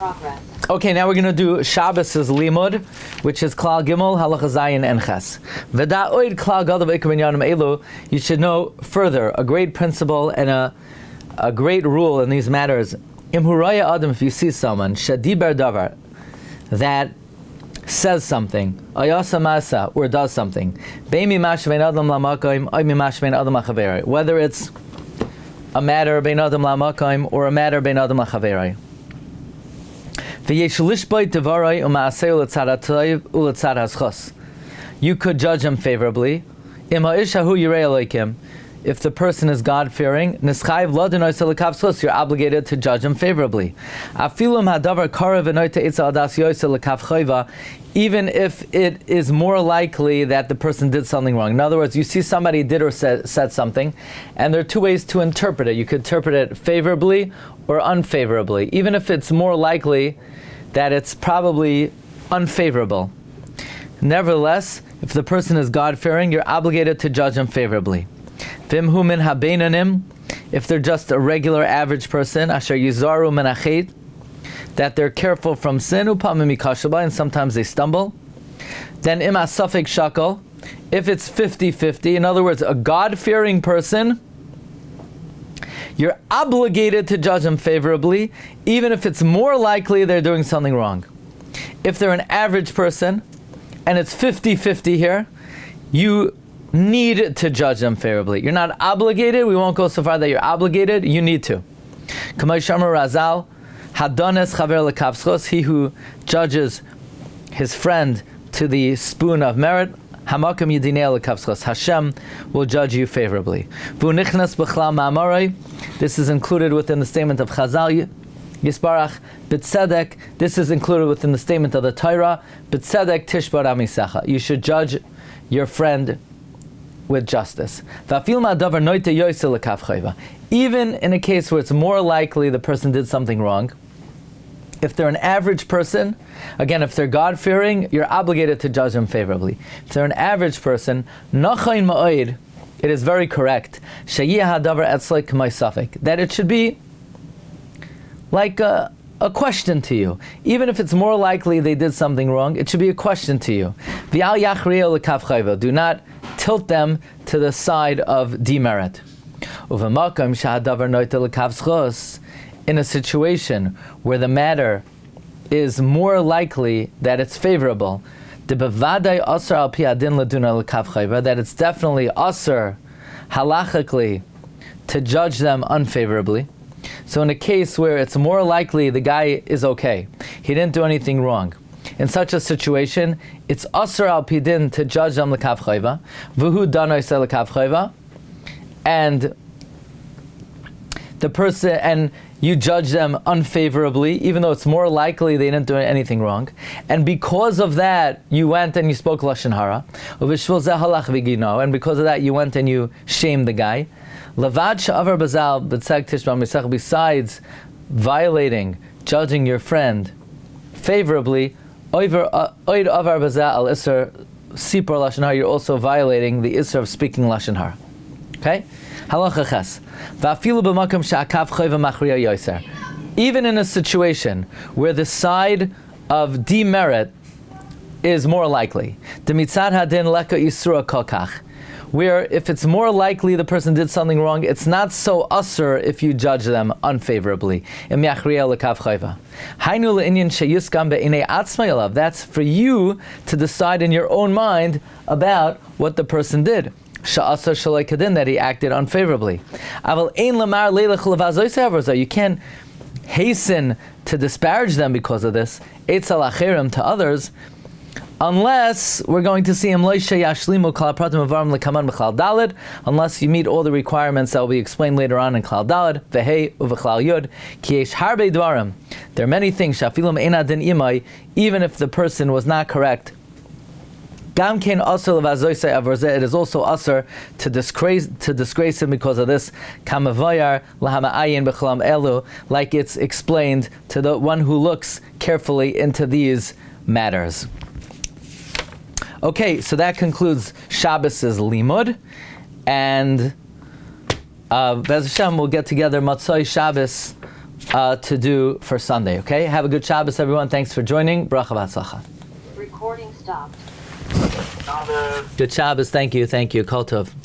Progress. Okay, now we're going to do Shabbos' Limud, which is Klal Gimel, Halacha Zayin, and Ches. V'da oid Klal Gold of MMH elu. You should know further a great principle and a great rule in these matters. Im huraya adam, if you see someone shadiber davar that says something, ayasa masa, or does something, beimi mashvein adam lamakim, aymi mashvein adam lachaverai, whether it's a matter bein adam lamakim or a matter bein adam lachaverai. You could judge him favorably. If the person is God-fearing, you're obligated to judge him favorably. Even if it is more likely that the person did something wrong. In other words, you see somebody did or said something, and there are two ways to interpret it. You could interpret it favorably or unfavorably, even if it's more likely that it's probably unfavorable. Nevertheless, if the person is God-fearing, you're obligated to judge him favorably. Vimhu min habeinanim, if they're just a regular average person, asher yizaru min achet, that they're careful from sin, upamim mikashaba, and sometimes they stumble. Then im asafik shakal, if it's 50-50, in other words, a God-fearing person, you're obligated to judge them favorably, even if it's more likely they're doing something wrong. If they're an average person, and it's 50-50 here, you need to judge them favorably. You're not obligated. We won't go so far that you're obligated. You need to. Kamay Shamar Razal, Hadones Chaver Lekavschos, he who judges his friend to the spoon of merit, Hamakam Yidinei Lekavschos, Hashem will judge you favorably. V'unichnas b'chlal ma'amarei, this is included within the statement of Chazal, Yisbarach B'tzedek, this is included within the statement of the Torah, B'tzedek Tishbar Amisecha, you should judge your friend with justice. Even in a case where it's more likely the person did something wrong, if they're an average person, again, if they're God-fearing, you're obligated to judge them favorably. If they're an average person, it is very correct that it should be like a question to you. Even if it's more likely they did something wrong, it should be a question to you. Do not tilt them to the side of demerit. In a situation where the matter is more likely that it's favorable, that it's definitely asr halachically to judge them unfavorably. So in a case where it's more likely the guy is okay, he didn't do anything wrong, in such a situation, it's asr al pidin to judge them l'kav chayva, v'hu danois l'kav chayva, and the person, and you judge them unfavorably, even though it's more likely they didn't do anything wrong, and because of that, you went and you spoke Lashon Harah, and because of that, you went and you shamed the guy. Besides violating, judging your friend favorably, you're also violating the Isser of speaking Lashon Harah. Okay? Halacha Ches. Even in a situation where the side of demerit is more likely, where if it's more likely the person did something wrong, it's not so usher if you judge them unfavorably. That's for you to decide in your own mind about what the person did. That he acted unfavorably. You can't hasten to disparage them because of this, to others, unless we're going to see him unless you meet all the requirements that will be explained later on in Klal Daled, Vehei uV'Klal Yud, Ki yesh harbe dvarim. There are many things, even if the person was not correct. It is also usher to disgrace him because of this, like it's explained to the one who looks carefully into these matters. Okay, so that concludes Shabbos' Limud, and Bez Hashem we'll get together Matzoi Shabbos to do for Sunday. Okay? Have a good Shabbos, everyone. Thanks for joining. Bracha v'atzlacha. Recording stopped. Good Shabbos. Thank you. Kol tov.